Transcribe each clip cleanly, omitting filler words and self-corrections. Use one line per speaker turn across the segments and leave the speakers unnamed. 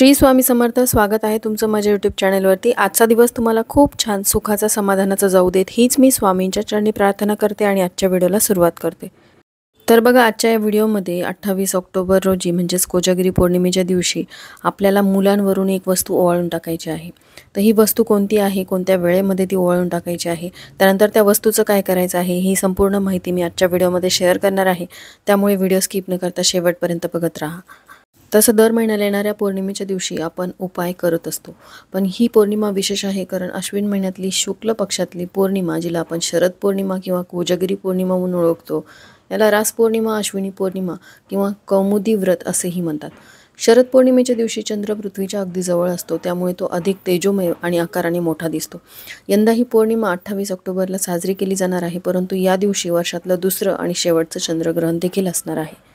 श्री स्वामी समर्थ. स्वागत आहे तुमचं माझ्या यूट्यूब चॅनलवरती. आजचा दिवस तुम्हाला खूप छान सुखाचा समाधानाचा जाऊ देत हीच मी स्वामींच्या चरणी प्रार्थना करते आणि आजच्या व्हिडिओला सुरुवात करते. तर बघा, आजच्या या व्हिडिओमध्ये 28 ऑक्टोबर रोजी म्हणजेच कोजागिरी पौर्णिमेच्या दिवशी आपल्याला मुलांवरून एक वस्तू ओवाळून टाकायची आहे. तर ही वस्तू कोणती आहे, कोणत्या वेळेमध्ये ती ओवाळून टाकायची आहे, त्यानंतर त्या वस्तूचं काय करायचं आहे, ही संपूर्ण माहिती मी आजच्या व्हिडिओमध्ये शेअर करणार आहे. त्यामुळे व्हिडिओ स्किप न करता शेवटपर्यंत बघत राहा. तसं दर महिन्याला येणाऱ्या पौर्णिमेच्या दिवशी आपण उपाय करत असतो, पण ही पौर्णिमा विशेष आहे कारण अश्विन महिन्यातली शुक्ल पक्षातली पौर्णिमा, जिला आपण शरद पौर्णिमा किंवा कोजागिरी पौर्णिमा म्हणून ओळखतो, याला रास पौर्णिमा, अश्विनी पौर्णिमा किंवा कौमुदी व्रत असेही म्हणतात. शरद पौर्णिमेच्या दिवशी चंद्र पृथ्वीच्या अगदी जवळ असतो, त्यामुळे तो अधिक तेजोमय आणि आकाराने मोठा दिसतो. यंदा ही पौर्णिमा 28 ऑक्टोबरला साजरी केली जाणार आहे, परंतु या दिवशी वर्षातलं दुसरं आणि शेवटचं चंद्रग्रहण देखील असणार आहे.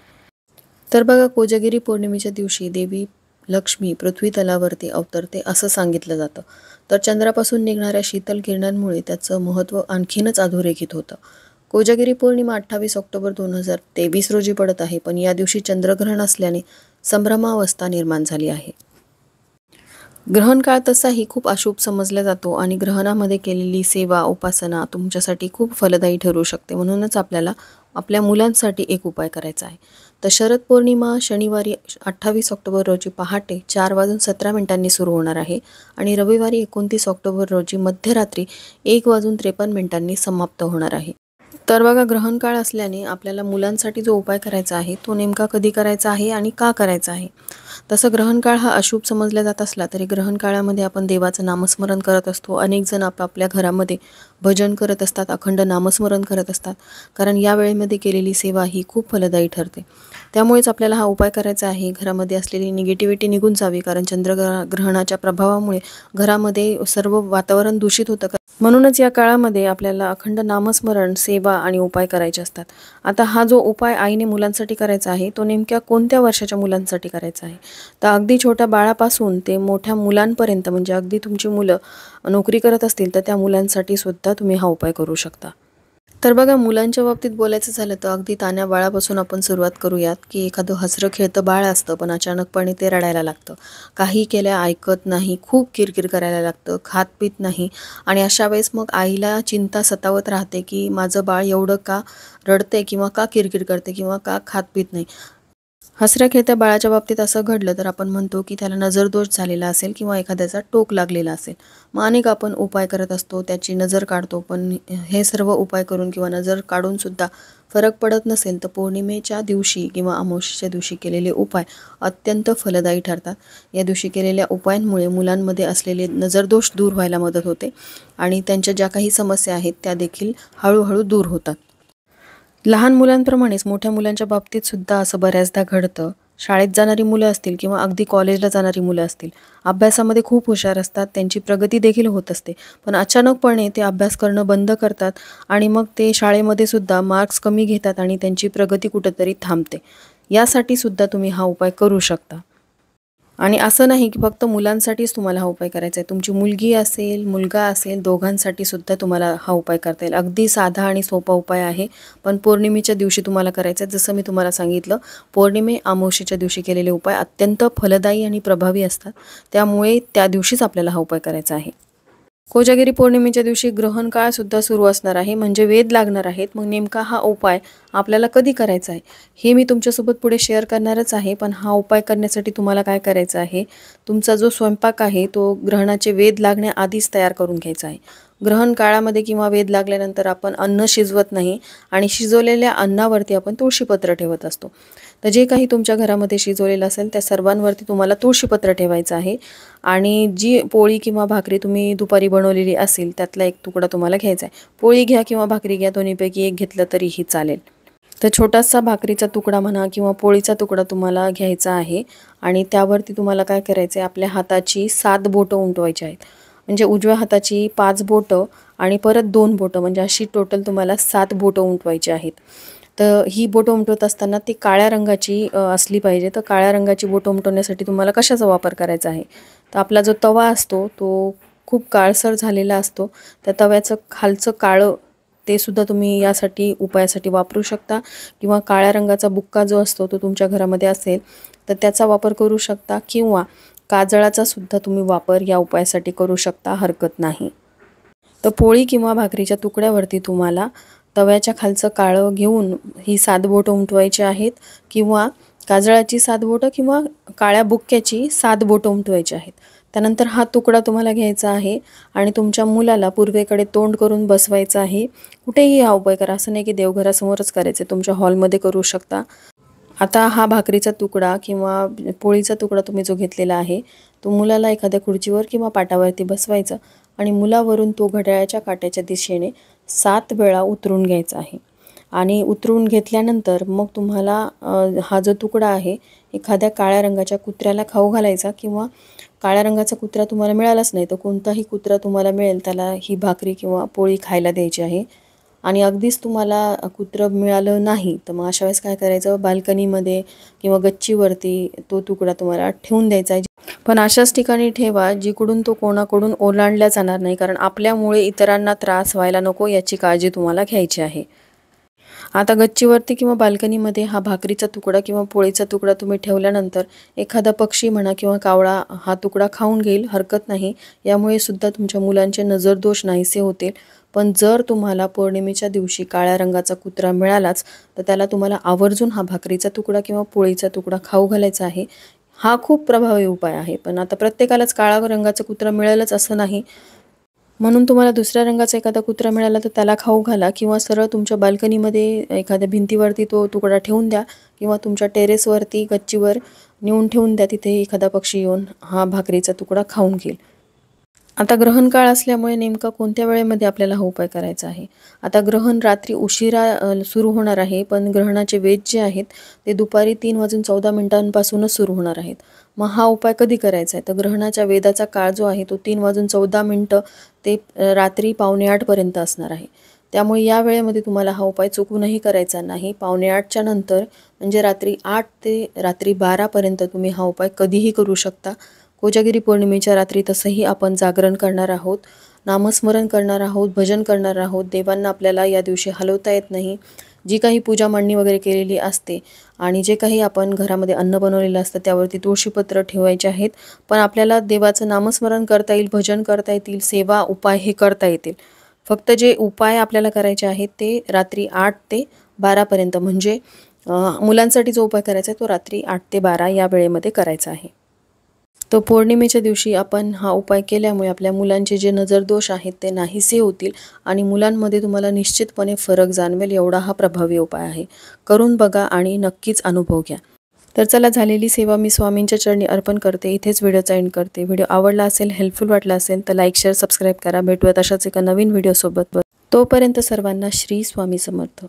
तर बघा, कोजागिरी पौर्णिमेच्या दिवशी देवी लक्ष्मी पृथ्वी तलावरती अवतरते असं सांगितलं जातं. तर चंद्रापासून निघणाऱ्या शीतल किरणांमुळे त्याचं महत्त्व आणखीनच अधोरेखित होतं. कोजागिरी पौर्णिमा 28 ऑक्टोबर 2023 रोजी पडत आहे, पण या दिवशी चंद्रग्रहण असल्याने संभ्रमावस्था निर्माण झाली आहे. ग्रहण काळ तसाही खूप अशुभ समजला जातो आणि ग्रहणामध्ये केलेली सेवा उपासना तुमच्यासाठी खूप फलदायी ठरू शकते. म्हणूनच आपल्याला आपल्या मुलांसाठी एक उपाय करायचा आहे. तर शरद पौर्णिमा शनिवारी 28 ऑक्टोबर रोजी पहाटे 4:17 सुरू होणार आहे आणि रविवारी 29 ऑक्टोबर रोजी मध्यरात्री 1:53 समाप्त होणार आहे. तर बघा, ग्रहण काळ असल्याने आपल्याला मुलांसाठी जो उपाय करायचा आहे तो नेमका कधी करायचा आहे आणि का करायचा आहे. तसं ग्रहण काळ हा अशुभ समजला जात असला तरी ग्रहण काळामध्ये आपण देवाचं नामस्मरण करत असतो. अनेक जण आपापल्या घरामध्ये भजन करत असतात, अखंड नामस्मरण करत असतात, कारण या वेळेमध्ये केलेली सेवा ही खूप फलदायी ठरते. त्यामुळेच आपल्याला हा उपाय करायचा आहे. घरामध्ये असलेली निगेटिव्हिटी निघून जावी, कारण चंद्रग्रहणाच्या प्रभावामुळे घरामध्ये सर्व वातावरण दूषित होतं. म्हणूनच या काळामध्ये आपल्याला अखंड नामस्मरण, सेवा आणि उपाय करायचे असतात. आता हा जो उपाय आईने मुलांसाठी करायचा आहे तो नेमक्या कोणत्या वर्षाच्या मुलांसाठी करायचा आहे. तर अगदी छोट्या बाळापासून ते मोठ्या मुलांपर्यंत, म्हणजे अगदी तुमची मुलं नोकरी करत असतील तर त्या मुलांसाठी सुद्धा तुम्ही हा उपाय करू शकता. तर बघा, मुलांच्या बाबतीत बोलायचं झालं तर अगदी तान्ह्या बाळापासून आपण सुरुवात करूयात. की एखादं हसरं खेळतं बाळ असतं, पण अचानकपणे ते रडायला लागतं, काही केल्या ऐकत नाही, खूप किरकिर करायला लागतं, खात पीत नाही. आणि अशा वेळेस मग आईला चिंता सतावत राहते की माझं बाळ एवढं का रडते किंवा का किरकिर करते किंवा का खात पीत नाही. हसऱ्या खेळत्या बाळाच्या बाबतीत असं घडलं तर आपण म्हणतो की त्याला नजरदोष झालेला असेल किंवा एखाद्याचा टोक लागलेला असेल. मग अनेक आपण उपाय करत असतो, त्याची नजर काढतो, पण हे सर्व उपाय करून किंवा नजर काढून सुद्धा फरक पडत नसेल तर पौर्णिमेच्या दिवशी किंवा अमावस्येच्या दिवशी केलेले उपाय अत्यंत फलदायी ठरतात. या दिवशी केलेल्या उपायांमुळे मुलांमध्ये असलेले नजरदोष दूर व्हायला मदत होते आणि त्यांच्या ज्या काही समस्या आहेत त्या देखील हळूहळू दूर होतात. लहान मुलांप्रमाणेच मोठ्या मुलांच्या बाबतीत सुद्धा असं बऱ्याचदा घडतं. शाळेत जाणारी मुलं असतील किंवा अगदी कॉलेजला जाणारी मुलं असतील, अभ्यासामध्ये खूप हुशार असतात, त्यांची प्रगती देखील होत असते, पण अचानकपणे ते अभ्यास करणं बंद करतात आणि मग ते शाळेमध्ये सुद्धा मार्क्स कमी घेतात आणि त्यांची प्रगती कुठंतरी थांबते. यासाठी सुद्धा तुम्ही हा उपाय करू शकता. आणि असं नाही की फक्त मुलांसाठीच तुम्हाला हा उपाय करायचा आहे, तुमची मुलगी असेल, मुलगा असेल, दोघांसाठी सुद्धा तुम्हाला हा उपाय करता येईल. अगदी साधा आणि सोपा उपाय आहे, पण पौर्णिमेच्या दिवशी तुम्हाला करायचा आहे. जसं मी तुम्हाला सांगितलं, पौर्णिमे अमावस्येच्या दिवशी केलेले उपाय अत्यंत फलदायी आणि प्रभावी असतात, त्यामुळे त्या दिवशीच आपल्याला हा उपाय करायचा आहे. कोजागिरी पौर्णिमेच्या दिवशी ग्रहण काळ सुद्धा सुरू असणार आहे, म्हणजे वेध लागणार आहेत. मग नेमका हा उपाय आपल्याला कधी करायचा आहे हे मी तुमच्यासोबत पुढे शेअर करणारच आहे. पण हा उपाय करण्यासाठी तुम्हाला काय करायचं आहे, तुमचा जो स्वयंपाक आहे तो ग्रहणाचे वेध लागण्याआधीच तयार करून घ्यायचा आहे. ग्रहण काळामध्ये किंवा वेध लागल्यानंतर आपण अन्न शिजवत नाही आणि शिजवलेल्या अन्नावरती आपण तुळशीपत्र ठेवत असतो. तर जे काही तुमच्या घरामध्ये शिजवलेलं असेल त्या सर्वांवरती तुम्हाला तुळशीपत्र ठेवायचं आहे आणि जी पोळी किंवा भाकरी तुम्ही दुपारी बनवलेली असेल त्यातला एक तुकडा तुम्हाला घ्यायचा आहे. पोळी घ्या किंवा भाकरी घ्या, दोन्हीपैकी एक घेतलं तरीही चालेल. तर छोटासा भाकरीचा तुकडा म्हणा किंवा पोळीचा तुकडा तुम्हाला घ्यायचा आहे आणि त्यावरती तुम्हाला काय करायचं आहे, आपल्या हाताची 7 बोटं उमटवायची आहेत. म्हणजे उजव्या हाताची 5 बोटं आणि परत 2 बोटं, म्हणजे अशी टोटल तुम्हाला 7 बोटं उमटवायची आहेत. तर ही बोटं उमटवत असताना ती काळ्या रंगाची असली पाहिजे. तर काळ्या रंगाची बोटं उमटवण्यासाठी तुम्हाला कशाचा वापर करायचा आहे, तर आपला जो तवा असतो तो खूप काळसर झालेला असतो, त्या तव्याचं खालचं काळं ते सुद्धा तुम्ही यासाठी उपायासाठी वापरू शकता. किंवा काळ्या रंगाचा बुक्का जो असतो तो तुमच्या घरामध्ये असेल तर त्याचा वापर करू शकता. किंवा काजळाचा सुद्धा तुम्ही वापर या उपायासाठी करू शकता, हरकत नाही। तर पोळी किंवा भाकरीच्या तुकड्यावरती तुम्हाला तव्याच्या खालचं काळं घेऊन ही 7 बोटं उमटवायची आहेत, किंवा काजळाची 7 बोटं किंवा काळ्या बुक्क्याची 7 बोटं उमटवायची आहेत। त्यानंतर हा तुकडा तुम्हाला घ्यायचा आहे आणि तुमच्या मुलाला पूर्वेकडे तोंड करून बसवायचं आहे। कुठेही हा उपाय करा, असं नाही की देवघरासमोरच करायचं, तुमच्या हॉलमध्ये करू शकता। आता हा भाकरीचा तुकडा किंवा पोळीचा तुकडा तुम्ही जो घेतलेला आहे तो मुलाला एखाद्या खुर्चीवर किंवा पाटावरती बसवायचा आणि मुलावरून तो घड्याळाच्या काट्याच्या दिशेने 7 वेळा उतरून घ्यायचा आहे। आणि उतरून घेतल्यानंतर मग तुम्हाला हा जो तुकडा आहे एखाद्या काळ्या रंगाच्या कुत्र्याला खाऊ घालायचा, किंवा काळ्या रंगाचा कुत्रा तुम्हाला मिळालाच नाही तर कोणताही कुत्रा तुम्हाला मिळेल त्याला ही भाकरी किंवा पोळी खायला द्यायची आहे। आणि अगदीच तुम्हाला कुत्रं मिळालं नाही तर मग अशा वेळेस काय करायचं, बाल्कनीमध्ये किंवा गच्चीवरती तो तुकडा तुम्हाला ठेवून द्यायचा आहे। पण अशाच ठिकाणी ठेवा जिकडून तो कोणाकडून ओलांडला जाणार नाही, कारण आपल्यामुळे इतरांना त्रास व्हायला नको याची काळजी तुम्हाला घ्यायची आहे। आता गच्चीवरती किंवा बाल्कनीमध्ये हा भाकरीचा तुकडा किंवा पोळीचा तुकडा तुम्ही ठेवल्यानंतर एखादा पक्षी म्हणा किंवा कावळा हा तुकडा खाऊन घेईल, हरकत नाही, यामुळे सुद्धा तुमच्या मुलांचे नजरदोष नाहीसे होतील। पण जर तुम्हाला पौर्णिमेच्या दिवशी काळ्या रंगाचा कुत्रा मिळालाच तर त्याला तुम्हाला आवर्जून हा भाकरीचा तुकडा किंवा पोळीचा तुकडा खाऊ घालायचा आहे। हा खूप प्रभावी उपाय आहे, पण आता प्रत्येकालाच काळा रंगाचा कुत्रा मिळेलच असं नाही, म्हणून तुम्हाला दुसऱ्या रंगाचा एखादा कुत्रा मिळाला तर त्याला खाऊ घाला, किंवा सरळ तुमच्या बाल्कनीमध्ये एखाद्या भिंतीवरती तो तुकडा ठेवून द्या, किंवा तुमच्या टेरेसवरती गच्चीवर नेऊन ठेवून द्या, तिथे एखादा पक्षी येऊन हा भाकरीचा तुकडा खाऊन घेईल। आता ग्रहण काळ असल्यामुळे नेमका कोणत्या वेळेमध्ये आपल्याला हा उपाय करायचा आहे। आता ग्रहण रात्री उशिरा सुरू होणार आहे, पण ग्रहणाचे वेध जे आहेत ते दुपारी 3:14 सुरू होणार आहेत। मग हा उपाय कधी करायचा आहे तर ग्रहणाच्या वेधाचा काळ जो आहे तो 3:14 ते रात्री 7:45 पर्यंत असणार आहे। त्यामुळे या वेळेमध्ये तुम्हाला हा उपाय चुकूनही करायचा नाही। 7:45च्या नंतर म्हणजे रात्री 8 ते रात्री 12 पर्यंत तुम्ही हा उपाय कधीही करू शकता। कोजागिरी पौर्णिमेच्या रात्री तसंही आपण जागरण करणार आहोत, नामस्मरण करणार आहोत, भजन करणार आहोत। देवांना आपल्याला या दिवशी हलवता येत नाही। जी काही पूजा मांडणी वगैरे केलेली असते आणि जे काही आपण घरामध्ये अन्न बनवलेलं असतं त्यावरती तुळशीपत्र ठेवायचे आहेत, पण आपल्याला देवाचं नामस्मरण करता येईल, भजन करता येतील, सेवा उपाय हे करता येतील। फक्त जे उपाय आपल्याला करायचे आहेत ते रात्री 8 ते 12 पर्यंत, म्हणजे मुलांसाठी जो उपाय करायचा आहे तो रात्री 8 ते 12 या वेळेमध्ये करायचा आहे। तो पौर्णिमेच्या दिवशी आपण हा उपाय केल्यामुळे आपल्या मुलांचे जे नजरदोष आहेत ते नाहीसे होतील आणि मुलांमध्ये तुम्हाला निश्चितपणे फरक जाणवेल, एवढा हा प्रभावी उपाय आहे। करून बघा आणि नक्कीच अनुभव घ्या। तर चला, झालेली सेवा मी स्वामींच्या चरणी अर्पण करते, इथेच व्हिडिओचा एंड करते। व्हिडिओ आवडला असेल, हेल्पफुल वाटला असेल तर लाईक, शेअर, सबस्क्राईब करा। भेटूयात अशाच एका नवीन व्हिडिओसोबत। तोपर्यंत सर्वांना श्री स्वामी समर्थ।